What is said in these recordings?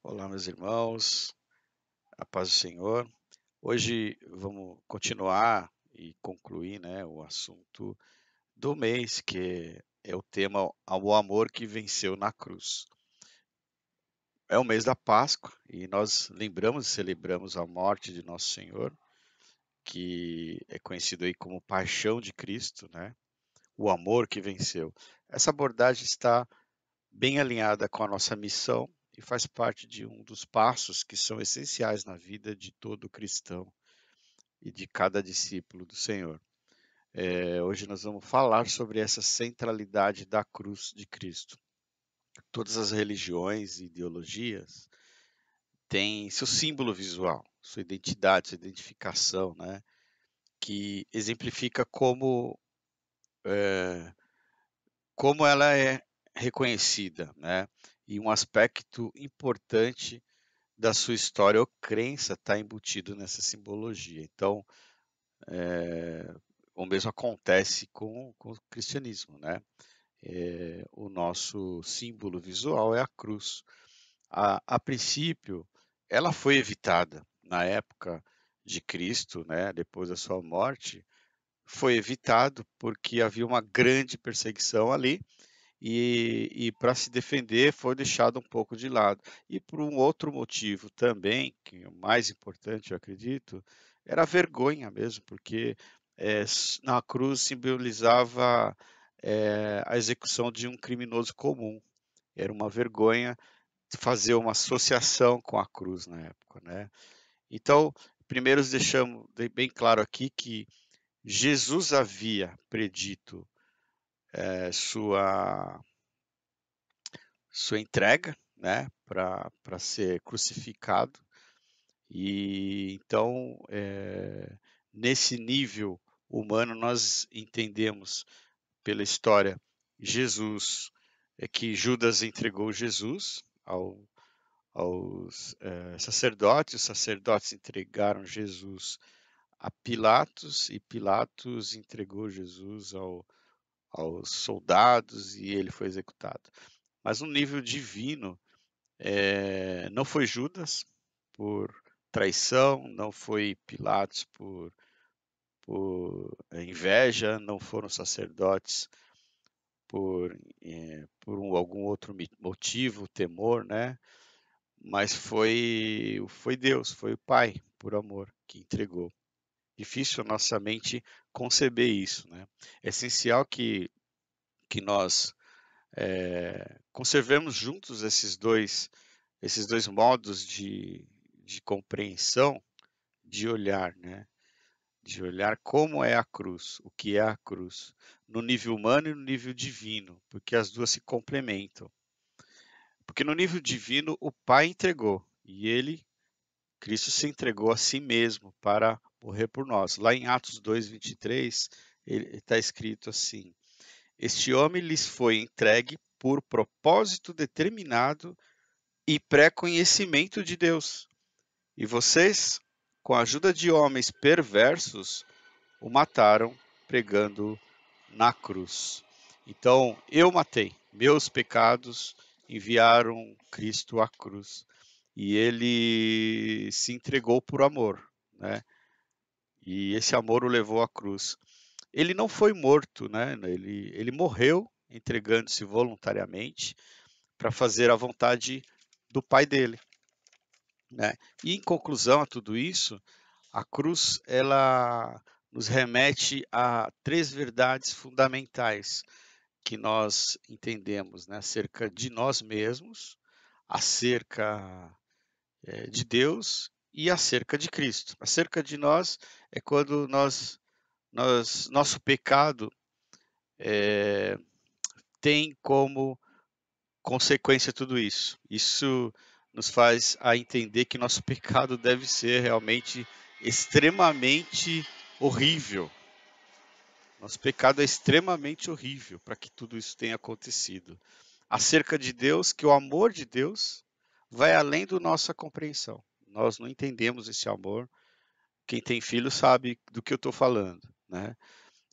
Olá, meus irmãos, a paz do Senhor. Hoje vamos continuar e concluir, né, o assunto do mês, que é o tema O amor que venceu na cruz. É o mês da Páscoa e nós lembramos e celebramos a morte de nosso Senhor, que é conhecido aí como Paixão de Cristo, né? O amor que venceu. Essa abordagem está bem alinhada com a nossa missão e faz parte de um dos passos que são essenciais na vida de todo cristão e de cada discípulo do Senhor. Hoje nós vamos falar sobre essa centralidade da cruz de Cristo. Todas as religiões e ideologias têm seu símbolo visual, sua identidade, sua identificação, né? Que exemplifica como ela é reconhecida, né? E um aspecto importante da sua história ou crença está embutido nessa simbologia. Então, o mesmo acontece com o cristianismo, né? O nosso símbolo visual é a cruz. A princípio, ela foi evitada na época de Cristo, né? Depois da sua morte, foi evitado porque havia uma grande perseguição ali e para se defender foi deixado um pouco de lado. E por um outro motivo também, que é o mais importante, eu acredito, era a vergonha mesmo, porque na cruz simbolizava a execução de um criminoso comum. Era uma vergonha fazer uma associação com a cruz na época, né? Então, primeiro deixamos bem claro aqui que Jesus havia predito sua entrega, né, para ser crucificado. E então, nesse nível humano, nós entendemos pela história Jesus, que Judas entregou Jesus aos sacerdotes, os sacerdotes entregaram Jesus a Pilatos e Pilatos entregou Jesus aos soldados e ele foi executado. Mas no nível divino, não foi Judas por traição, não foi Pilatos por inveja, não foram sacerdotes por algum outro motivo, temor, né? Mas foi Deus, foi o Pai, por amor, que entregou. Difícil a nossa mente conceber isso, né? É essencial que nós conservemos juntos esses dois modos de compreensão, de olhar, né? De olhar como é a cruz, o que é a cruz, no nível humano e no nível divino, porque as duas se complementam. Porque no nível divino o Pai entregou e ele, Cristo, se entregou a si mesmo para morrer por nós. Lá em Atos 2:23, está escrito assim: Este homem lhes foi entregue por propósito determinado e pré-conhecimento de Deus. E vocês, com a ajuda de homens perversos, o mataram pregando na cruz. Então, eu matei. Meus pecados enviaram Cristo à cruz. E ele se entregou por amor, né? E esse amor o levou à cruz. Ele não foi morto, né? Ele morreu entregando-se voluntariamente para fazer a vontade do Pai dele, né? E em conclusão a tudo isso, a cruz ela nos remete a três verdades fundamentais que nós entendemos, né, acerca de nós mesmos, acerca de Deus e acerca de Cristo. Acerca de nós é quando nosso pecado tem como consequência tudo isso. Isso nos faz a entender que nosso pecado deve ser realmente extremamente horrível. Nosso pecado é extremamente horrível para que tudo isso tenha acontecido. Acerca de Deus, que o amor de Deus vai além da nossa compreensão. Nós não entendemos esse amor. Quem tem filho sabe do que eu estou falando, né?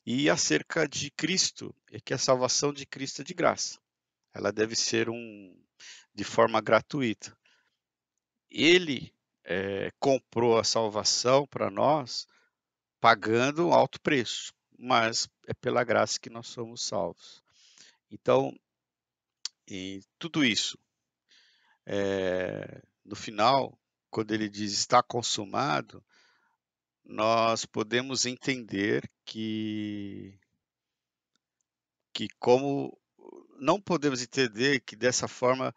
E acerca de Cristo, é que a salvação de Cristo é de graça. Ela deve ser de forma gratuita. ele comprou a salvação para nós pagando um alto preço, mas é pela graça que nós somos salvos. Então, e tudo isso, no final, quando ele diz está consumado, nós podemos entender que como não podemos entender que dessa forma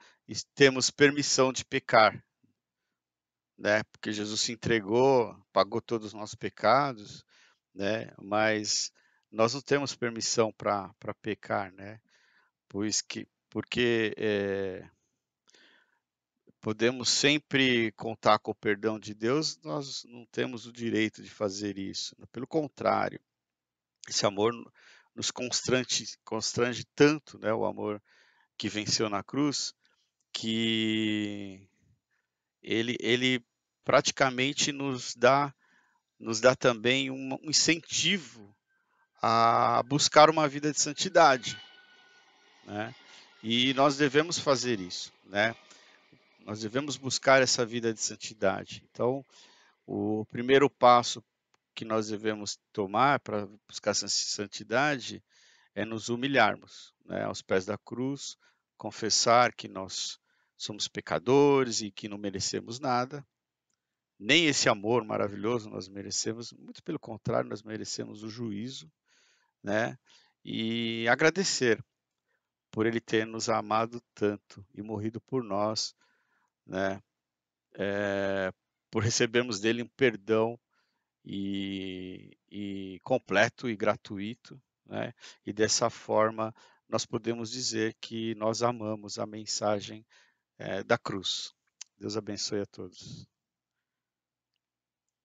temos permissão de pecar, né? Porque Jesus se entregou, pagou todos os nossos pecados, né? Mas nós não temos permissão para pecar, né? Porque podemos sempre contar com o perdão de Deus, nós não temos o direito de fazer isso. Pelo contrário, esse amor nos constrange tanto, né? O amor que venceu na cruz, que ele praticamente nos dá também um incentivo a buscar uma vida de santidade, né? E nós devemos fazer isso, né? Nós devemos buscar essa vida de santidade. Então, o primeiro passo que nós devemos tomar para buscar essa santidade é nos humilharmos, né, aos pés da cruz, confessar que nós somos pecadores e que não merecemos nada. Nem esse amor maravilhoso nós merecemos, muito pelo contrário, nós merecemos o juízo, né? E agradecer por ele ter nos amado tanto e morrido por nós, né? Por recebermos dele um perdão e completo e gratuito, né? E dessa forma nós podemos dizer que nós amamos a mensagem da cruz. Deus abençoe a todos.